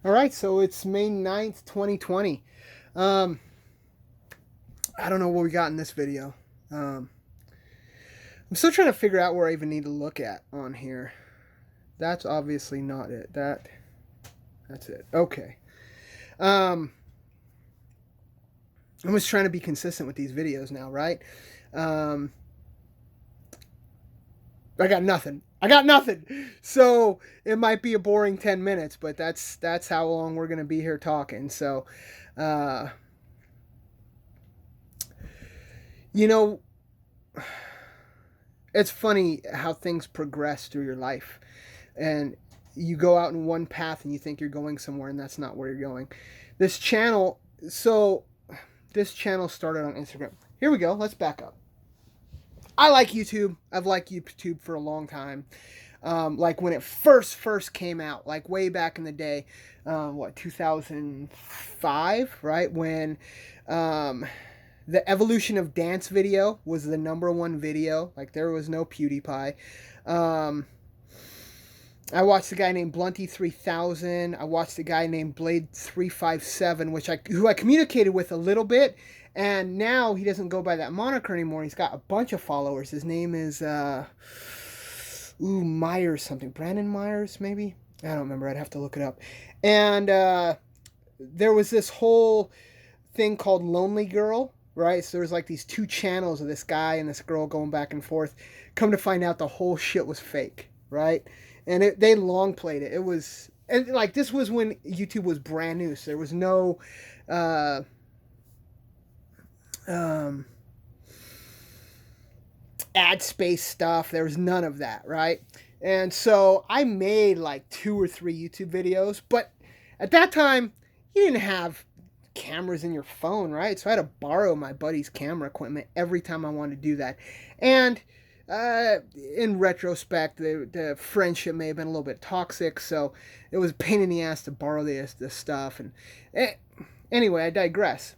All right, so it's May 9th, 2020. Um, I don't know what we got in this video. Um, I'm still trying to figure out where I even need to look at on here. That's obviously not it. That's it. Okay. Um, I'm just trying to be consistent with these videos now, right? Um, I got nothing. I got nothing. So it might be a boring 10 minutes, but that's how long we're gonna be here talking. So, uh, you know, it's funny how things progress through your life, and you go out in one path and you think you're going somewhere, and that's not where you're going. This channel, so this channel started on Instagram. Here we go. Let's back up. I like YouTube. I've liked YouTube for a long time. Like when it first came out, like way back in the day, 2005, right? When um, the evolution of dance video was the number one video. Like there was no PewDiePie. Um, I watched a guy named Blunty 3000. I watched a guy named Blade 357, who I communicated with a little bit, and now he doesn't go by that moniker anymore. He's got a bunch of followers. His name is Myers something, Brandon Myers maybe. I don't remember. I'd have to look it up. And there was this whole thing called Lonely Girl, right? So there was like these two channels of this guy and this girl going back and forth. Come to find out, the whole shit was fake, right? And they long played it. It was, and like this was when YouTube was brand new, so there was no uh, um, ad space stuff. There was none of that, right? And so I made like 2 or 3 YouTube videos, but at that time you didn't have cameras in your phone, right? So I had to borrow my buddy's camera equipment every time I wanted to do that. And in retrospect, the friendship may have been a little bit toxic, so it was a pain in the ass to borrow this stuff. And anyway, I digress.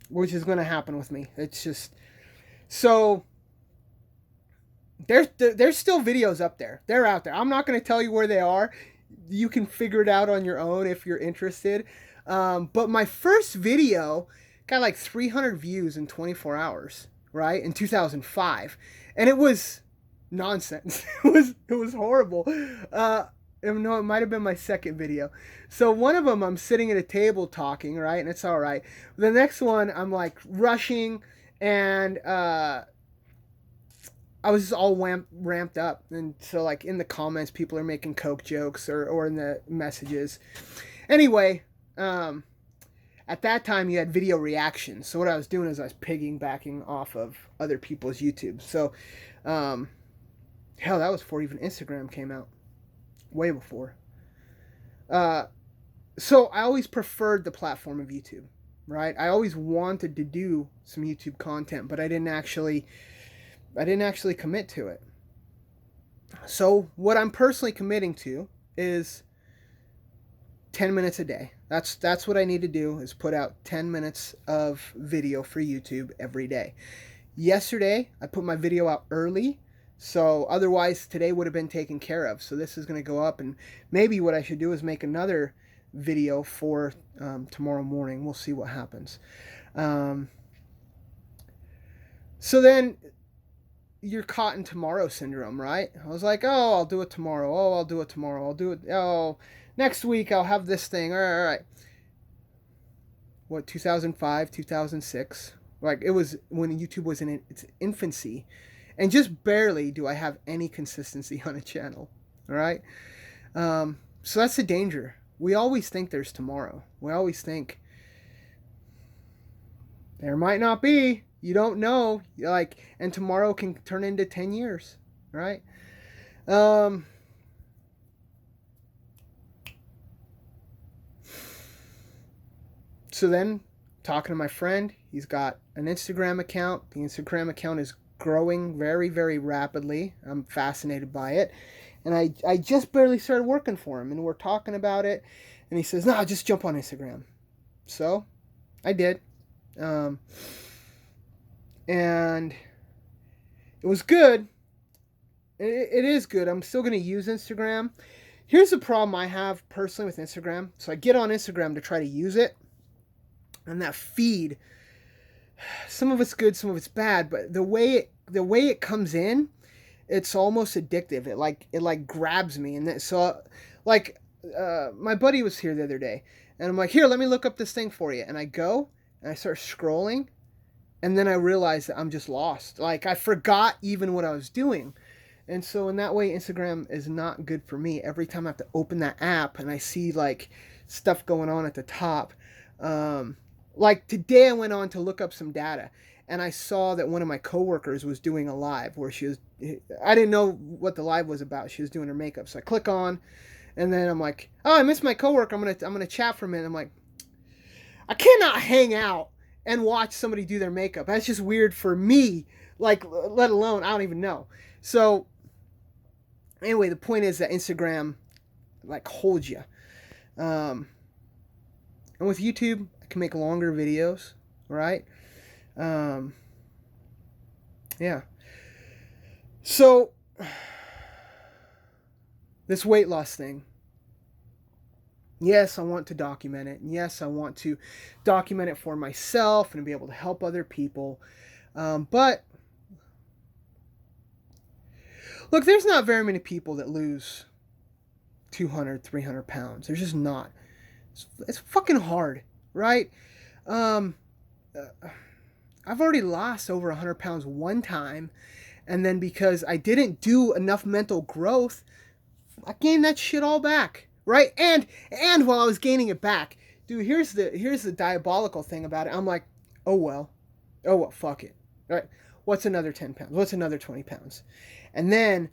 Which is going to happen with me. It's just so there's still videos up there. They're out there. I'm not going to tell you where they are. You can figure it out on your own if you're interested. But my first video got like 300 views in 24 hours, right? In 2005, and it was nonsense. it was horrible. No, it might have been my second video. So one of them, I'm sitting at a table talking, right, and it's all right. The next one, I'm like rushing, and I was just all ramped up, and so like in the comments, people are making coke jokes, or in the messages. Anyway, at that time you had video reactions. So what I was doing is I was piggybacking off of other people's YouTube. So, hell, that was before even Instagram came out, way before. Uh, so I always preferred the platform of YouTube, right? I always wanted to do some YouTube content, but I didn't actually commit to it. So what I'm personally committing to is 10 minutes a day. That's what I need to do, is put out 10 minutes of video for YouTube every day. Yesterday, I put my video out early, so otherwise today would have been taken care of. So this is going to go up, and maybe what I should do is make another video for tomorrow morning. We'll see what happens. So then you're caught in tomorrow syndrome, right? I was like, oh, I'll do it tomorrow. Oh, I'll do it tomorrow. I'll do it. Oh, next week I'll have this thing. All right, all right. What, 2005, 2006? Like, it was when YouTube was in its infancy, and just barely do I have any consistency on a channel. All right. So that's the danger. We always think there's tomorrow. We always think there might not be. You don't know. Like, and tomorrow can turn into 10 years, right? Um, so then, talking to my friend, he's got an Instagram account. The Instagram account is growing very, very rapidly. I'm fascinated by it. And I just barely started working for him, and we're talking about it. And he says, no, just jump on Instagram. So I did. And it was good. It is good. I'm still going to use Instagram. Here's the problem I have personally with Instagram. So I get on Instagram to try to use it, and that feed, some of it's good, some of it's bad, but the way it comes in, it's almost addictive. It like grabs me, and so like my buddy was here the other day, and I'm like, here, let me look up this thing for you, and I go and I start scrolling, and then I realize that I'm just lost. Like I forgot even what I was doing. And so in that way, Instagram is not good for me. Every time I have to open that app and I see like stuff going on at the top, um, like today I went on to look up some data, and I saw that one of my coworkers was doing a live where she was. I didn't know what the live was about. She was doing her makeup, so I click on, and then I'm like, oh, I missed my coworker. I'm gonna chat for a minute. I'm like, I cannot hang out and watch somebody do their makeup. That's just weird for me. Like, let alone I don't even know. So anyway, the point is that Instagram like holds you. Um, and with YouTube, I can make longer videos, right? Um, yeah. So this weight loss thing. Yes, I want to document it. And yes, I want to document it for myself and be able to help other people. But look, there's not very many people that lose 200, 300 pounds. There's just not. It's fucking hard, right? Um, I've already lost over 100 pounds one time. And then because I didn't do enough mental growth, I gained that shit all back, right? And while I was gaining it back, dude, here's the diabolical thing about it. I'm like, oh well, fuck it, right? What's another 10 pounds? What's another 20 pounds? And then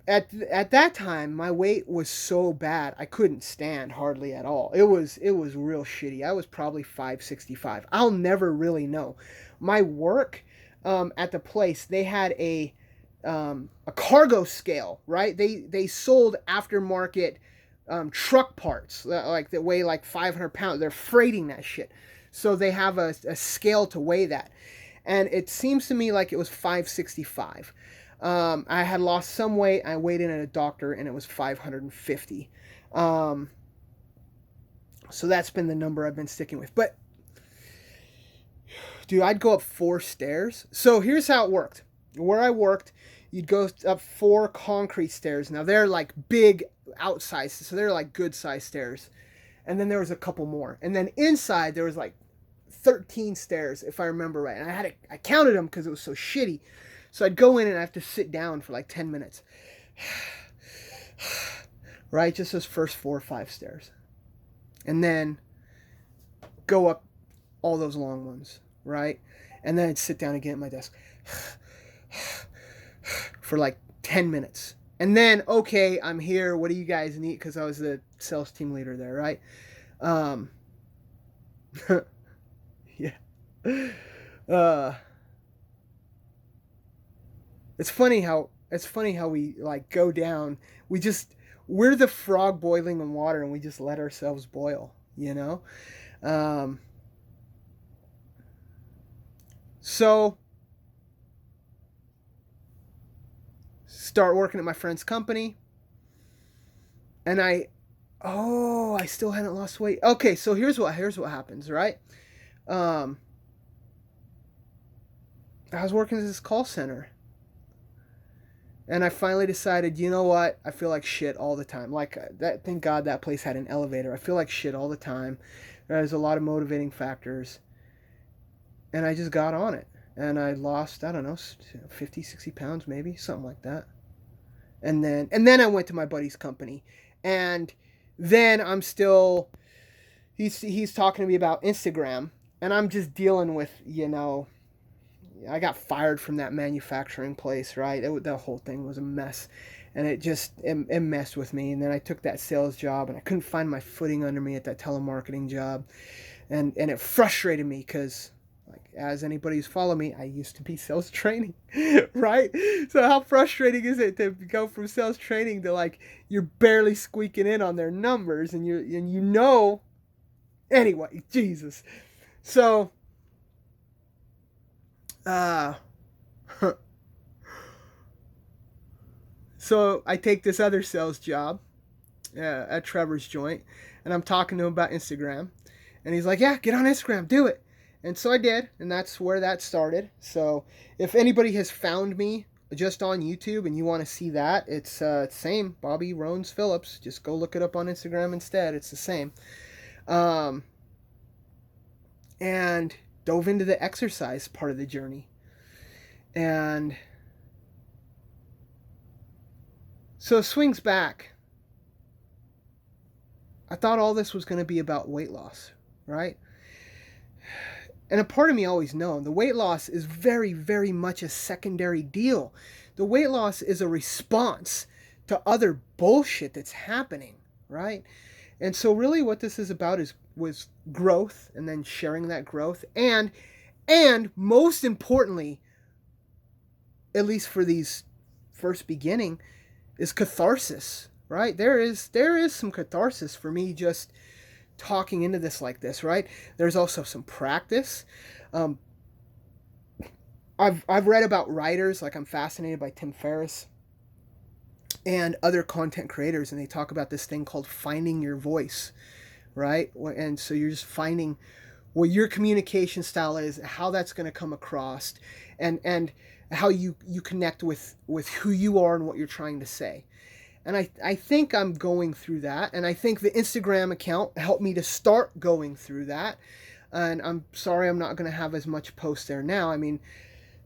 at that time, my weight was so bad I couldn't stand hardly at all. It was real shitty. I was probably 565. I'll never really know. My work at the place, they had a cargo scale, right? They sold aftermarket truck parts like that weigh like 500 pounds. They're freighting that shit, so they have a scale to weigh that, and it seems to me like it was 565. I had lost some weight. I weighed in at a doctor, and it was 550. So that's been the number I've been sticking with. But dude, I'd go up 4 stairs. So here's how it worked. Where I worked, you'd go up 4 concrete stairs. Now they're like big outside, so they're like good sized stairs. And then there was a couple more. And then inside there was like 13 stairs, if I remember right. And I counted them because it was so shitty. So I'd go in and I have to sit down for like 10 minutes. Right? Just those first 4 or 5 stairs. And then go up all those long ones, right? And then I'd sit down again at my desk for like 10 minutes. And then, okay, I'm here. What do you guys need? Because I was the sales team leader there, right? Yeah. It's funny how we like go down. We're the frog boiling in water, and we just let ourselves boil, you know? So start working at my friend's company, and I still hadn't lost weight. Okay, so here's what happens, right? I was working at this call center, and I finally decided, you know what? I feel like shit all the time. Like that. Thank God that place had an elevator. I feel like shit all the time. There's a lot of motivating factors, and I just got on it, and I lost, I don't know, 50, 60 pounds maybe, something like that. And then I went to my buddy's company, and then I'm still, he's talking to me about Instagram, and I'm just dealing with, I got fired from that manufacturing place, right? The whole thing was a mess, and it messed with me. And then I took that sales job, and I couldn't find my footing under me at that telemarketing job, and it frustrated me because, like, as anybody who's followed me, I used to be sales training, right? So how frustrating is it to go from sales training to like you're barely squeaking in on their numbers, and anyway, Jesus. So so I take this other sales job, at Trevor's joint, and I'm talking to him about Instagram, and he's like, "Yeah, get on Instagram, do it." And so I did, and that's where that started. So if anybody has found me just on YouTube and you want to see that, it's same, Bobby Rones Phillips. Just go look it up on Instagram instead. It's the same. And dove into the exercise part of the journey. And so swings back. I thought all this was going to be about weight loss, right? And a part of me always known the weight loss is very, very much a secondary deal. The weight loss is a response to other bullshit that's happening, right? And so really what this is about was growth, and then sharing that growth, and most importantly, at least for these first beginning, is catharsis, right? There is some catharsis for me just talking into this like this, right? There's also some practice. I've read about writers, like I'm fascinated by Tim Ferriss and other content creators, and they talk about this thing called finding your voice, right? And so you're just finding what your communication style is, how that's going to come across, and how you connect with who you are and what you're trying to say. And I think I'm going through that, and I think the Instagram account helped me to start going through that. And I'm sorry I'm not going to have as much post there now. I mean,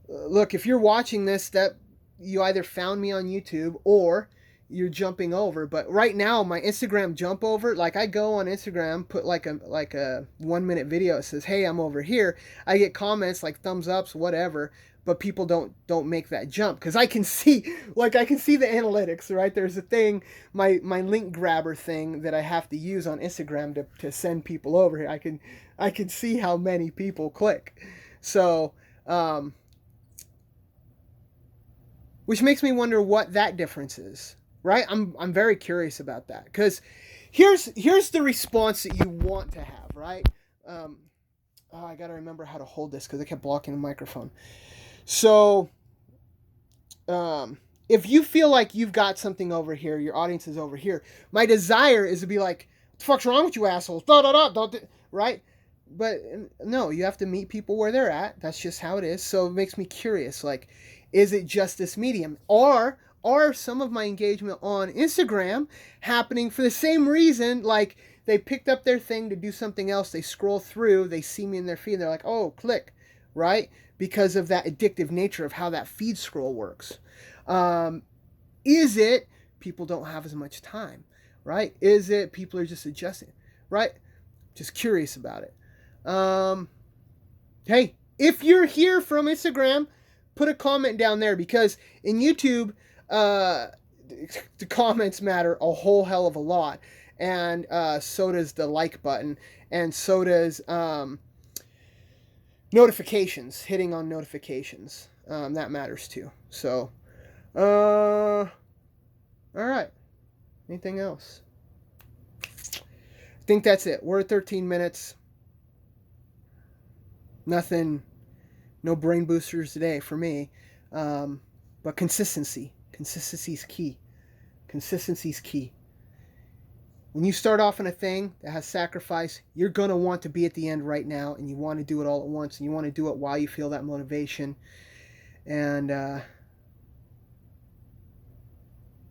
look, if you're watching this, that you either found me on YouTube or you're jumping over. But right now, my Instagram jump over, like I go on Instagram, put like a 1 minute video that says, "Hey, I'm over here." I get comments like thumbs ups, whatever. But people don't make that jump, because I can see the analytics, right? There's a thing, my link grabber thing that I have to use on Instagram to send people over here. I can see how many people click. So which makes me wonder what that difference is, right? I'm very curious about that, because here's the response that you want to have, right? I gotta remember how to hold this because I kept blocking the microphone. So, if you feel like you've got something over here, your audience is over here, my desire is to be like, "What the fuck's wrong with you assholes?" Right? But no, you have to meet people where they're at. That's just how it is. So it makes me curious, like, is it just this medium? Or are some of my engagement on Instagram happening for the same reason? Like, they picked up their thing to do something else, they scroll through, they see me in their feed, and they're like, "Oh, click," right? Because of that addictive nature of how that feed scroll works. Is it people don't have as much time, right? Is it people are just adjusting, right? Just curious about it. Hey, if you're here from Instagram, put a comment down there, because in YouTube, the comments matter a whole hell of a lot. And so does the like button, and so does notifications, hitting on notifications. That matters too. So, all right. Anything else? I think that's it. We're at 13 minutes. Nothing, no brain boosters today for me. But consistency. Consistency is key. Consistency is key. When you start off in a thing that has sacrifice, you're going to want to be at the end right now, and you want to do it all at once, and you want to do it while you feel that motivation. And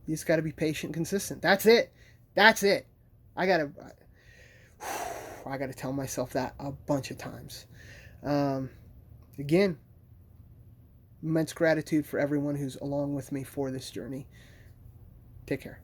you just got to be patient and consistent. That's it. That's it. I got to tell myself that a bunch of times. Again, immense gratitude for everyone who's along with me for this journey. Take care.